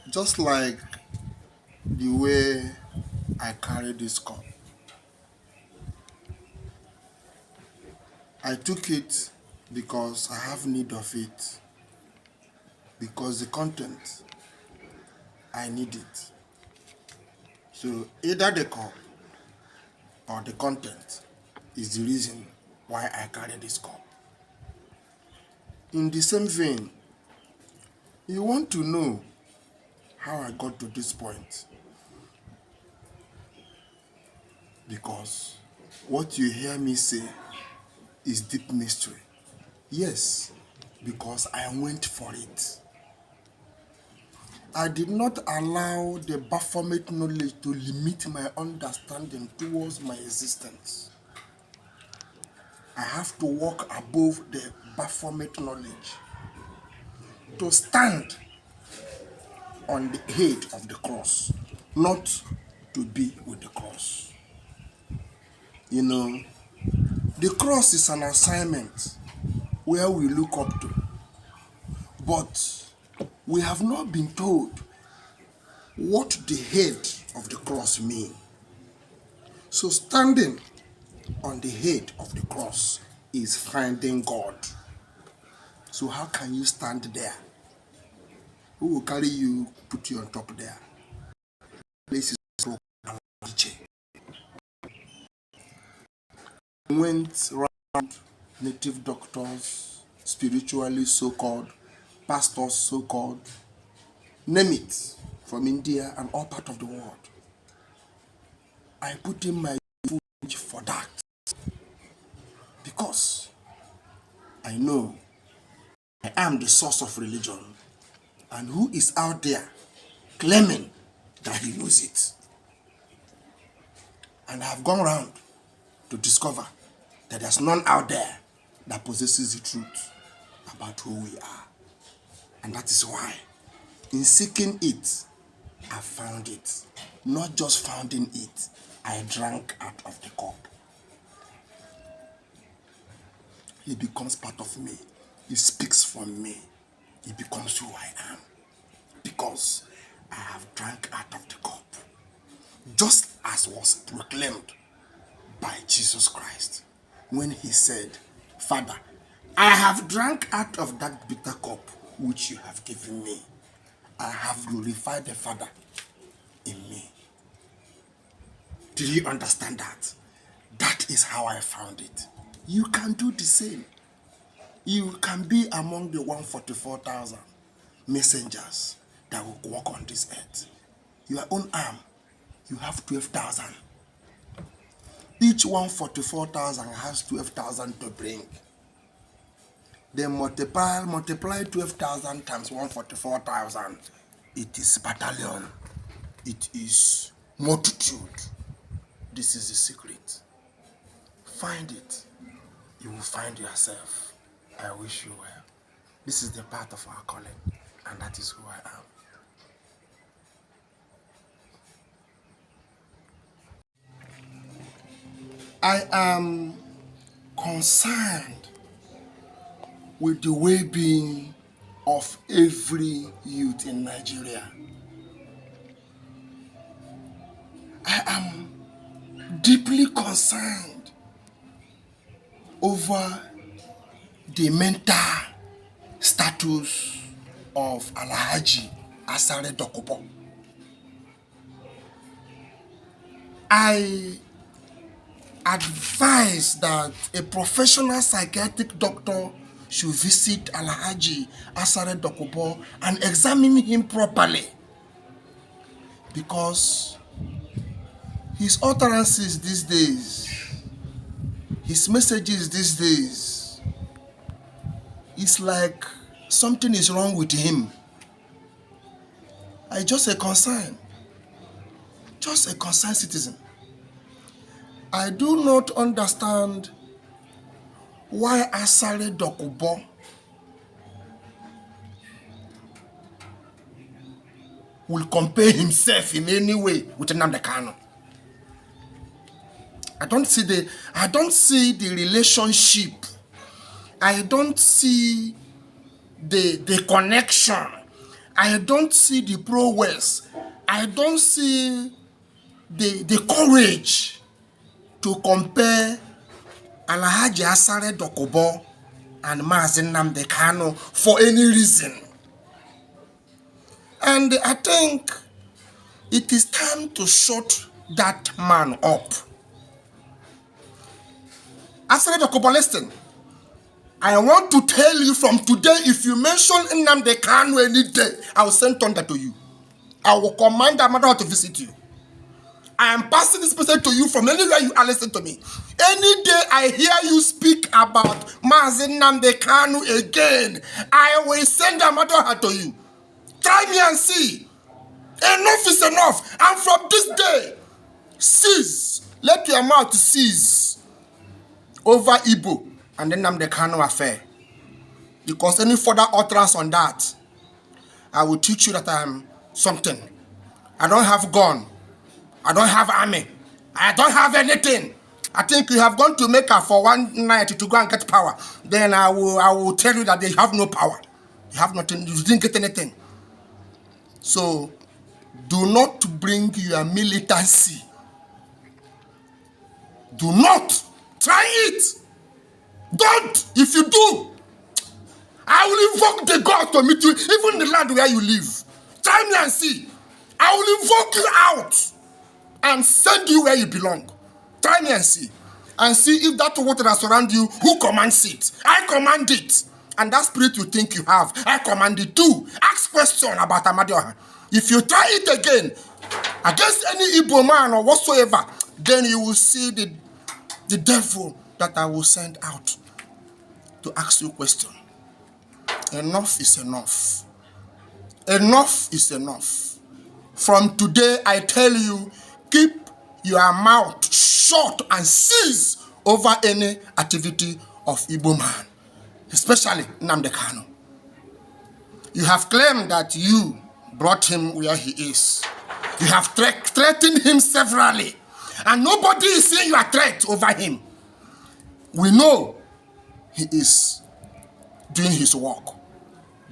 Just like the way I carry this cup, I took it because I have need of it, because the content, I need it. So either the cup or the content is the reason why I carry this cup. In the same vein, you want to know how I got to this point, because what you hear me say is deep mystery. Yes, because I went for it. I did not allow the Baphomet knowledge to limit my understanding towards my existence. I have to walk above the Baphomet knowledge to stand on the head of the cross, not to be with the cross. You know, the cross is an assignment where we look up to, but we have not been told what the head of the cross means. So standing on the head of the cross is finding God. So how can you stand there? Who will carry you, put you on top there? Places went around native doctors, spiritually so-called, pastors so-called, name it, from India and all part of the world. I put in my foot for that because I know I am the source of religion, and who is out there claiming that he knows it. And I have gone around to discover that there's none out there that possesses the truth about who we are. And that is why, in seeking it, I found it. Not just finding it, I drank out of the cup. It becomes part of me. It speaks for me. It becomes who I am. Because I have drank out of the cup. Just as was proclaimed by Jesus Christ when he said, Father, I have drank out of that bitter cup which you have given me. I have glorified the Father in me. Did you understand that? That is how I found it. You can do the same. You can be among the 144,000 messengers that will walk on this earth. Your own arm, you have 12,000. Each 144,000 has 12,000 to bring. Then multiply 12,000 times 144,000. It is battalion. It is multitude. This is the secret. Find it. You will find yourself. I wish you well. This is the part of our calling, and that is who I am. I am concerned with the well-being of every youth in Nigeria. I am deeply concerned over the mental status of Alhaji Asare Dokubo. I advise that a professional psychiatric doctor should visit Alhaji Asare Dokubo and examine him properly, because his utterances these days, his messages these days, it's like something is wrong with him. I just a concerned citizen. I do not understand why Asare Dokubo will compare himself in any way with Nnamdi Kanu. I don't see the relationship. I don't see the connection. I don't see the prowess. I don't see the courage to compare Alhaji Asare Dokubo and Mazi Nnamdi Kanu for any reason. And I think it is time to shut that man up. Asare Dokubo, listen. I want to tell you from today, if you mention Nnamdi Kanu any day, I will send thunder to you. I will command AMADIOHA to visit you. I am passing this message to you from anywhere you are listening to me. Any day I hear you speak about Mazi Nnamdi Kanu again, I will send AMADIOHA to you. Try me and see. Enough is enough. And from this day, cease. Let your mouth cease over Igbo and the Nnamdi Kanu affair. Because any further utterance on that, I will teach you that I am something. I don't have gun. I don't have army. I don't have anything. I think you have gone to Mecca for one night to go and get power. Then I will tell you that they have no power. You have nothing. You didn't get anything. So do not bring your militancy. Do not try it. Don't. If you do, I will invoke the God to meet you, even in the land where you live. Try me and see. I will invoke you out and send you where you belong. Try me and see. And see if that water that surrounds you, who commands it? I command it. And that spirit you think you have, I command it too. Ask question about AMADIOHA. If you try it again, against any Igbo man or whatsoever, then you will see the devil that I will send out to ask you a question. Enough is enough. Enough is enough. From today, I tell you, keep your mouth shut and cease over any activity of Igbo man, especially Nnamdi Kanu. You have claimed that you brought him where he is. You have threatened him severally, and nobody is seeing your threat over him. We know he is doing his work.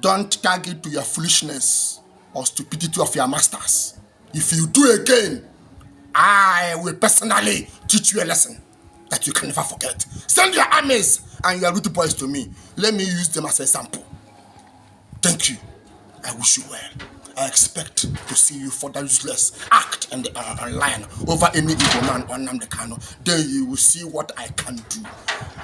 Don't tag it to your foolishness or stupidity of your masters. If you do again, I will personally teach you a lesson that you can never forget. Send your armies and your little boys to me. Let me use them as a sample. Thank you. I wish you well. I expect to see you for that useless act and line over any Igbo man or Nnamdi Kanu. Then you will see what I can do.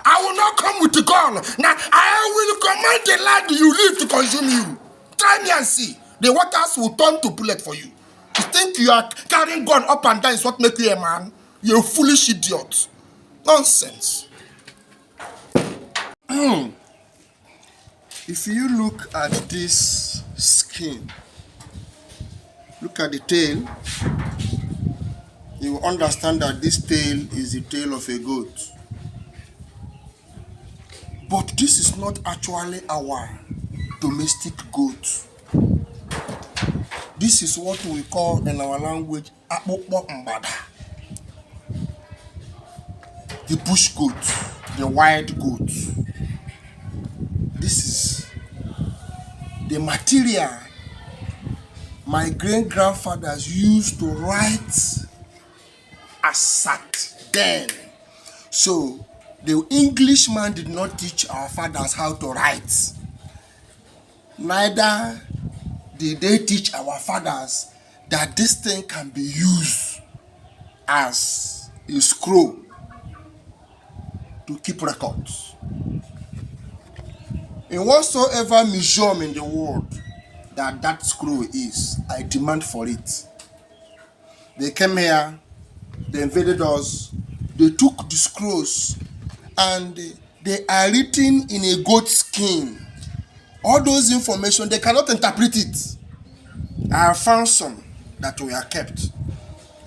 I will not come with the gun. Now I will command the land you live to consume you. Try me and see. The waters will turn to bullet for you. You think you are carrying gun up and down is what makes you a man? You're a foolish idiot. Nonsense. If you look at this skin, look at the tail, you will understand that this tail is the tail of a goat. But this is not actually our domestic goat. This is what we call in our language akpokpo mbada. The bush goat, the wild goat. This is the material my great-grandfathers used to write asat then. So the Englishman did not teach our fathers how to write. Neither did they teach our fathers that this thing can be used as a scroll to keep records. In whatsoever museum in the world that scroll is, I demand for it. They came here, they invaded us, they took the scrolls, and they are written in a goat skin. All those information, they cannot interpret it. I have found some that were kept,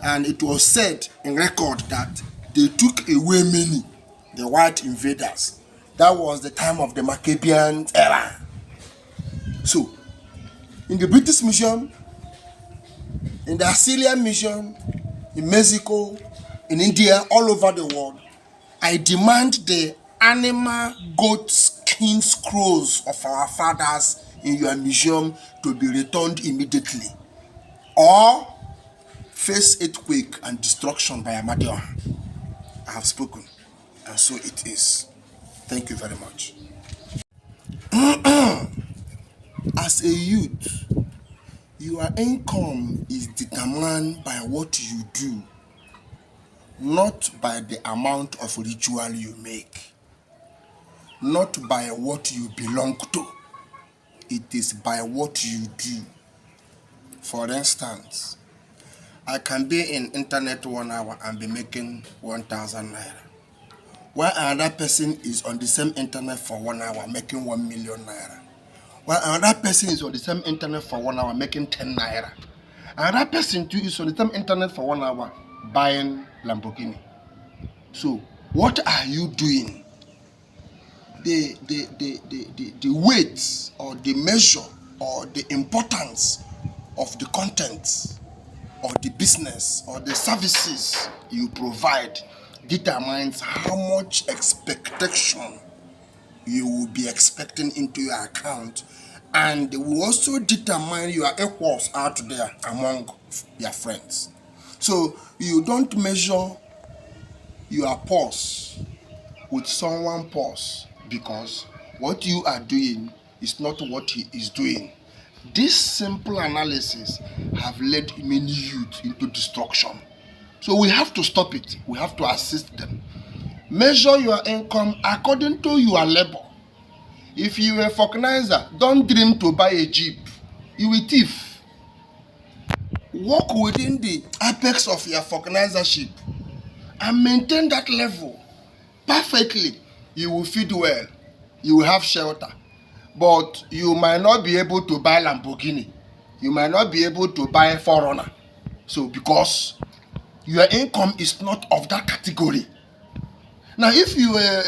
and it was said in record that they took away many, the white invaders. That was the time of the Maccabean era. So, in the British Museum, in the Assyrian Museum, in Mexico, in India, all over the world, I demand the animal goat skin 13 scrolls of our fathers in your museum to be returned immediately, or face earthquake and destruction by AMADIOHA. I have spoken, and so it is. Thank you very much. As a youth, your income is determined by what you do, not by the amount of ritual you make, not by what you belong to. It is by what you do. For instance, I can be in internet 1 hour and be making 1,000 naira, while another person is on the same internet for 1 hour making 1 million naira, while another person is on the same internet for 1 hour making 10 naira. Another person too is on the same internet for 1 hour buying Lamborghini. So what are you doing? The weight or the measure or the importance of the content or the business or the services you provide determines how much expectation you will be expecting into your account, and will also determine your equals out there among your friends. So you don't measure your pulse with someone's pulse, because what you are doing is not what he is doing. This simple analysis have led many youth into destruction. So we have to stop it. We have to assist them. Measure your income according to your labor. If you are a vulcanizer, don't dream to buy a jeep. You will thief. Work within the apex of your vulcanizership and maintain that level perfectly. You will feed well. You will have shelter. But you might not be able to buy Lamborghini. You might not be able to buy Forerunner. So because your income is not of that category. Now, if you are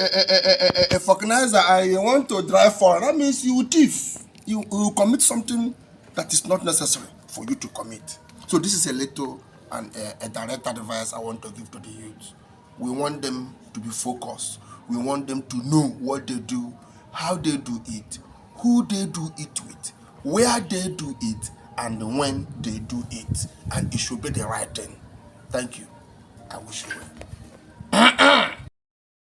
a vulcanizer and you want to drive Forerunner, that means you will thief. You will commit something that is not necessary for you to commit. So this is a little and a direct advice I want to give to the youth. We want them to be focused. We want them to know what they do, how they do it, who they do it with, where they do it, and when they do it. And it should be the right thing. Thank you. I wish you well.